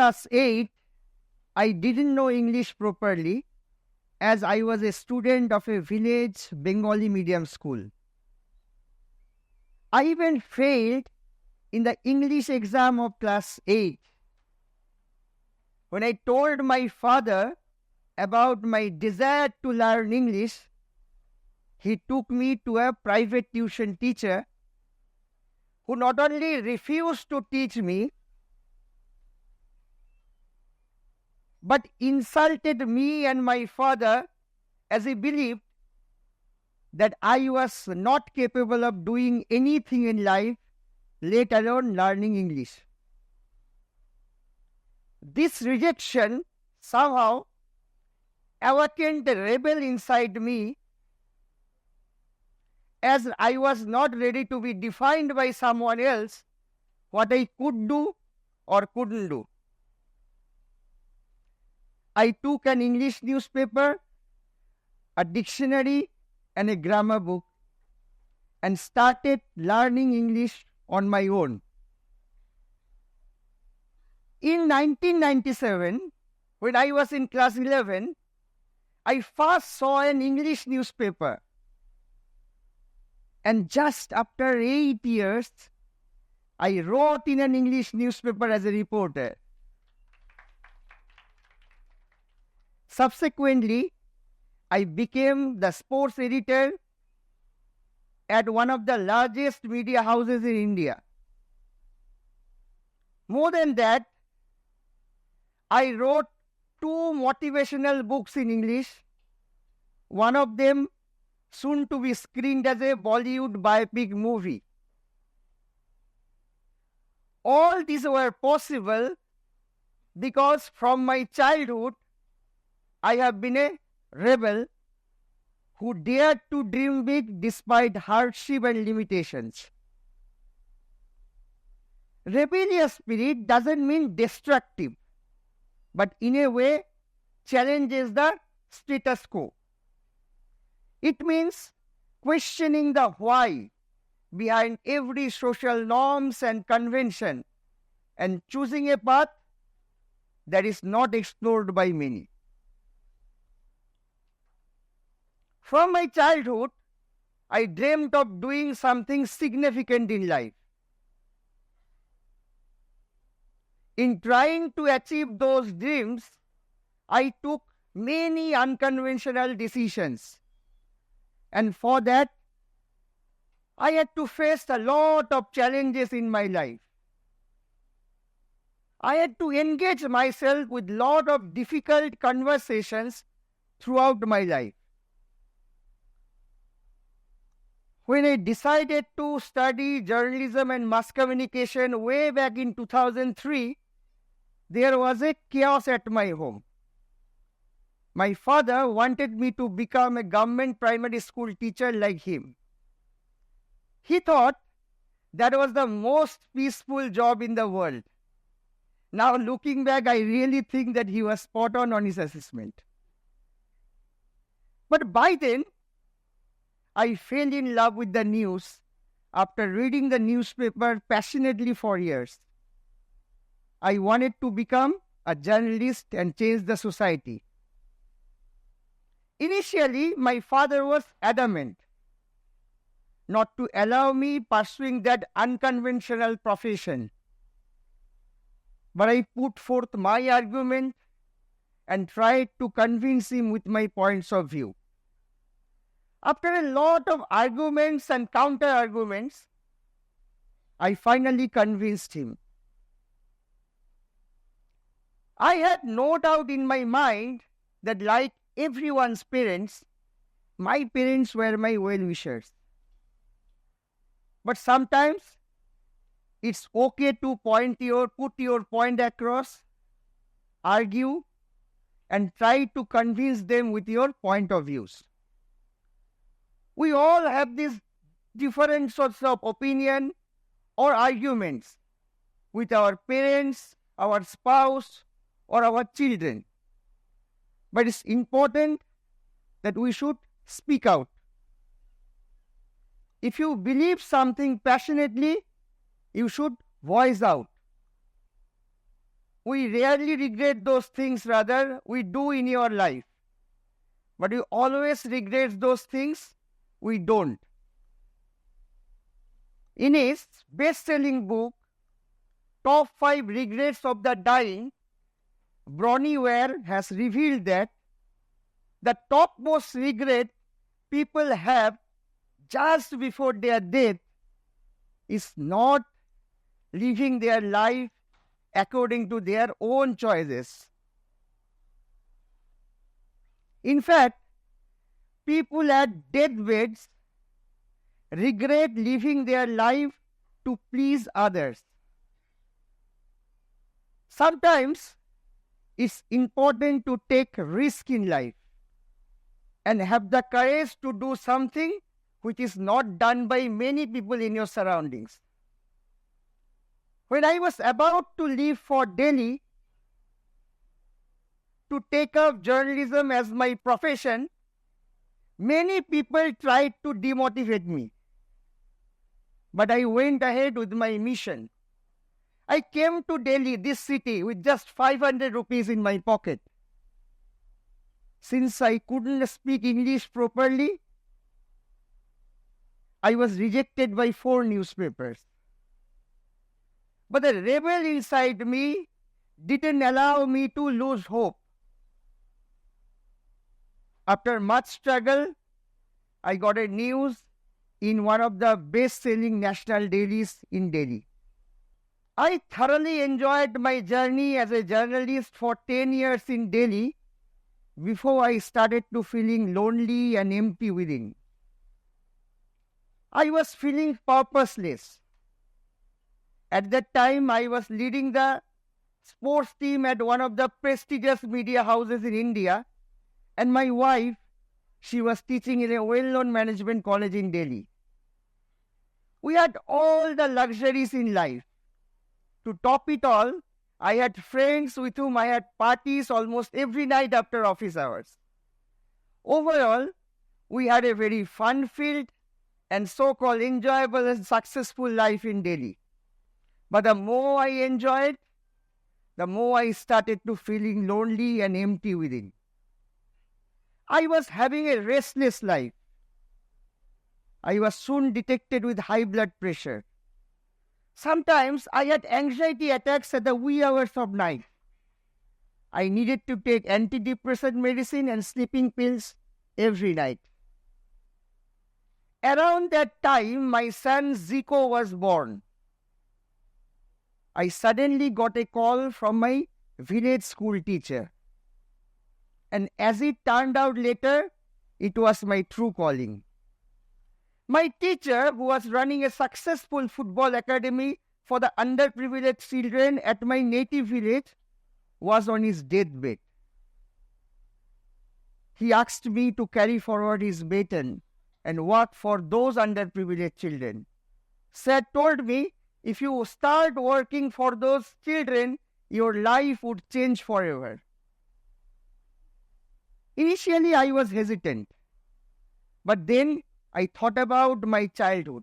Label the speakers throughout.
Speaker 1: class 8, I didn't know English properly as I was a student of a village Bengali medium school. I even failed in the English exam of class 8. When I told my father about my desire to learn English, he took me to a private tuition teacher who not only refused to teach me, but insulted me and my father as he believed that I was not capable of doing anything in life, let alone learning English. This rejection somehow awakened the rebel inside me, as I was not ready to be defined by someone else what I could do or couldn't do. I took an English newspaper, a dictionary, and a grammar book and started learning English on my own. In 1997, when I was in class 11, I first saw an English newspaper. And just after 8 years, I wrote in an English newspaper as a reporter. Subsequently, I became the sports editor at one of the largest media houses in India. More than that, I wrote 2 motivational books in English, one of them soon to be screened as a Bollywood biopic movie. All these were possible because from my childhood, I have been a rebel who dared to dream big despite hardship and limitations. Rebellious spirit doesn't mean destructive, but in a way challenges the status quo. It means questioning the why behind every social norms and convention and choosing a path that is not explored by many. From my childhood, I dreamt of doing something significant in life. In trying to achieve those dreams, I took many unconventional decisions. And for that, I had to face a lot of challenges in my life. I had to engage myself with a lot of difficult conversations throughout my life. When I decided to study journalism and mass communication way back in 2003, there was a chaos at my home. My father wanted me to become a government primary school teacher like him. He thought that was the most peaceful job in the world. Now looking back, I really think that he was spot on his assessment. But by then, I fell in love with the news after reading the newspaper passionately for years. I wanted to become a journalist and change the society. Initially, my father was adamant not to allow me pursuing that unconventional profession. But I put forth my argument and tried to convince him with my points of view. After a lot of arguments and counter-arguments, I finally convinced him. I had no doubt in my mind that like everyone's parents, my parents were my well-wishers. But sometimes it's okay to put your point across, argue, and try to convince them with your point of views. We all have these different sorts of opinion or arguments with our parents, our spouse, or our children. But it's important that we should speak out. If you believe something passionately, you should voice out. We rarely regret those things, rather, we do in your life. But we always regret those things we don't. In his best-selling book, Top 5 Regrets of the Dying, Bronnie Ware has revealed that the topmost regret people have just before their death is not living their life according to their own choices. In fact, people at deathbeds regret living their life to please others. Sometimes it's important to take risk in life and have the courage to do something which is not done by many people in your surroundings. When I was about to leave for Delhi to take up journalism as my profession, many people tried to demotivate me. But I went ahead with my mission. I came to Delhi, this city, with just 500 rupees in my pocket. Since I couldn't speak English properly, I was rejected by 4 newspapers. But the rebel inside me didn't allow me to lose hope. After much struggle, I got a news in one of the best-selling national dailies in Delhi. I thoroughly enjoyed my journey as a journalist for 10 years in Delhi before I started to feeling lonely and empty within. I was feeling purposeless. At that time, I was leading the sports team at one of the prestigious media houses in India, and my wife, she was teaching in a well-known management college in Delhi. We had all the luxuries in life. To top it all, I had friends with whom I had parties almost every night after office hours. Overall, we had a very fun-filled and so-called enjoyable and successful life in Delhi. But the more I enjoyed, the more I started to feeling lonely and empty within. I was having a restless life. I was soon detected with high blood pressure. Sometimes I had anxiety attacks at the wee hours of night. I needed to take antidepressant medicine and sleeping pills every night. Around that time, my son Zico was born. I suddenly got a call from my village school teacher. And as it turned out later, it was my true calling. My teacher, who was running a successful football academy for the underprivileged children at my native village, was on his deathbed. He asked me to carry forward his baton and work for those underprivileged children. Sir told me, if you start working for those children, your life would change forever. Initially, I was hesitant. But then I thought about my childhood.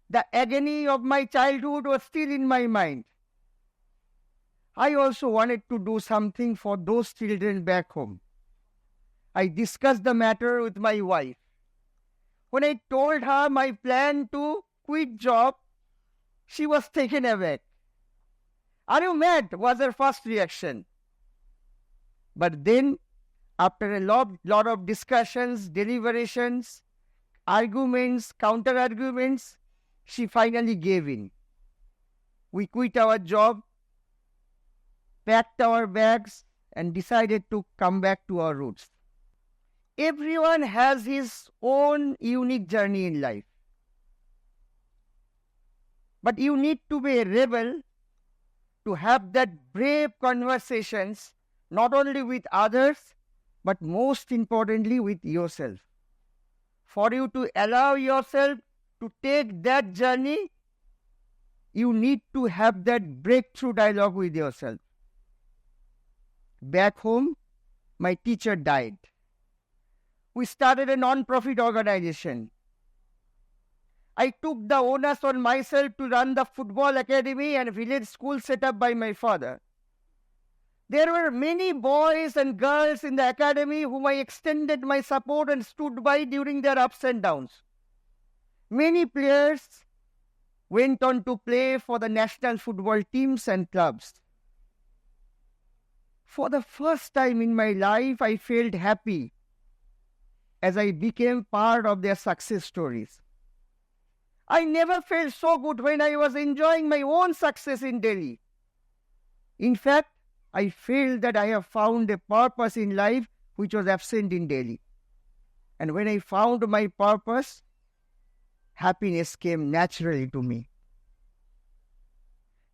Speaker 1: The agony of my childhood was still in my mind. I also wanted to do something for those children back home. I discussed the matter with my wife. When I told her my plan to quit job, she was taken aback. "Are you mad?" was her first reaction. But then, after a lot of discussions, deliberations, arguments, counter-arguments, she finally gave in. We quit our job, packed our bags, and decided to come back to our roots. Everyone has his own unique journey in life. But you need to be a rebel to have that brave conversations, not only with others, but most importantly with yourself. For you to allow yourself to take that journey, you need to have that breakthrough dialogue with yourself. Back home, my teacher died. We started a non-profit organization. I took the onus on myself to run the football academy and village school set up by my father. There were many boys and girls in the academy whom I extended my support and stood by during their ups and downs. Many players went on to play for the national football teams and clubs. For the first time in my life, I felt happy as I became part of their success stories. I never felt so good when I was enjoying my own success in Delhi. In fact, I felt that I have found a purpose in life which was absent in Delhi. And when I found my purpose, happiness came naturally to me.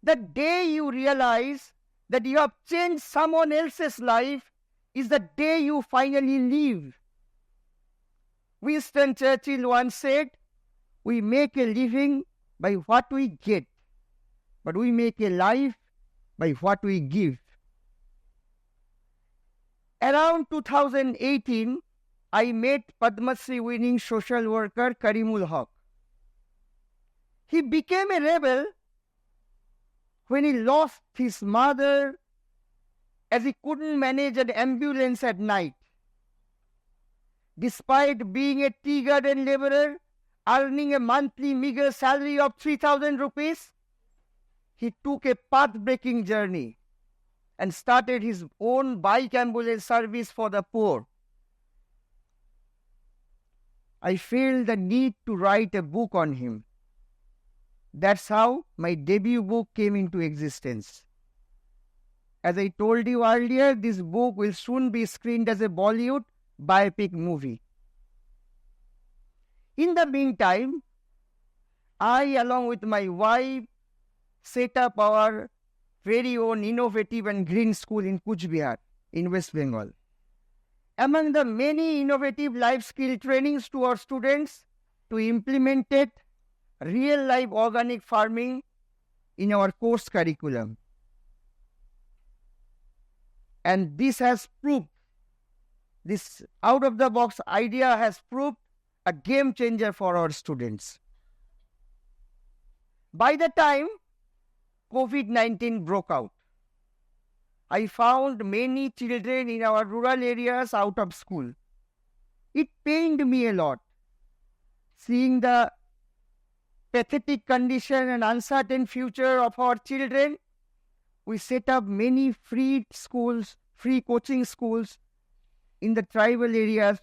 Speaker 1: The day you realize that you have changed someone else's life is the day you finally leave. Winston Churchill once said, "We make a living by what we get, but we make a life by what we give." Around 2018, I met Padma Shri winning social worker Karimul Haq. He became a rebel when he lost his mother as he couldn't manage an ambulance at night. Despite being a tea garden laborer, earning a monthly meager salary of 3,000 rupees, he took a path-breaking journey and started his own bike ambulance service for the poor. I felt the need to write a book on him. That's how my debut book came into existence. As I told you earlier, this book will soon be screened as a Bollywood biopic movie. In the meantime, I, along with my wife, set up our very own innovative and green school in Kuch Bihar, in West Bengal. Among the many innovative life skill trainings to our students, to implemented real-life organic farming in our course curriculum. And this has proved, this out-of-the-box idea has proved a game changer for our students. By the time COVID-19 broke out, I found many children in our rural areas out of school. It pained me a lot, seeing the pathetic condition and uncertain future of our children. We set up many free schools, free coaching schools in the tribal areas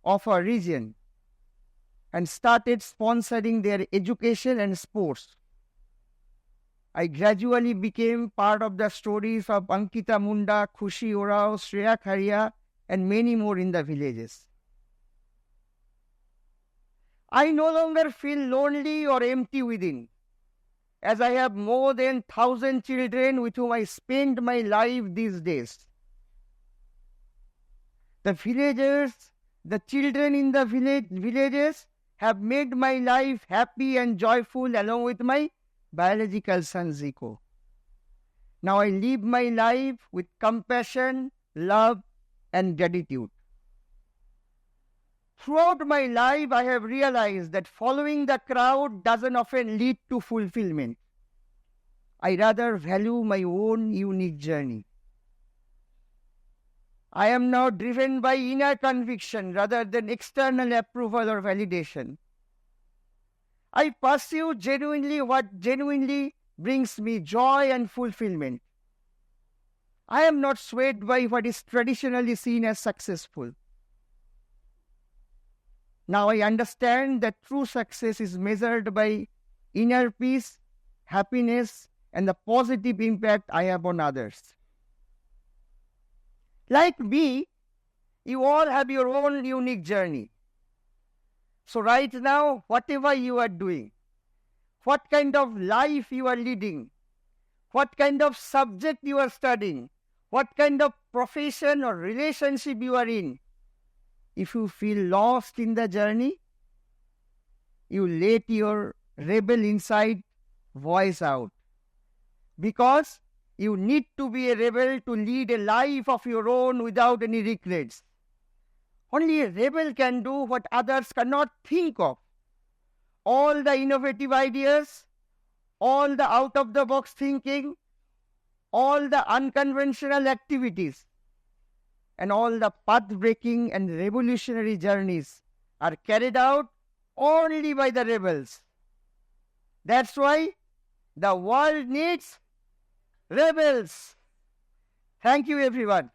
Speaker 1: of our region and started sponsoring their education and sports. I gradually became part of the stories of Ankita Munda, Khushi Orao, Shreya Kharia, and many more in the villages. I no longer feel lonely or empty within, as I have more than 1,000 children with whom I spend my life these days. The villagers, the children in the villages have made my life happy and joyful along with my biological son Zico. Now I live my life with compassion, love, and gratitude. Throughout my life, I have realized that following the crowd doesn't often lead to fulfillment. I rather value my own unique journey. I am now driven by inner conviction rather than external approval or validation. I pursue genuinely what genuinely brings me joy and fulfillment. I am not swayed by what is traditionally seen as successful. Now I understand that true success is measured by inner peace, happiness, and the positive impact I have on others. Like me, you all have your own unique journey. So right now, whatever you are doing, what kind of life you are leading, what kind of subject you are studying, what kind of profession or relationship you are in, if you feel lost in the journey, you let your rebel inside voice out. Because you need to be a rebel to lead a life of your own without any regrets. Only a rebel can do what others cannot think of. All the innovative ideas, all the out-of-the-box thinking, all the unconventional activities and all the path-breaking and revolutionary journeys are carried out only by the rebels. That's why the world needs rebels. Thank you, everyone.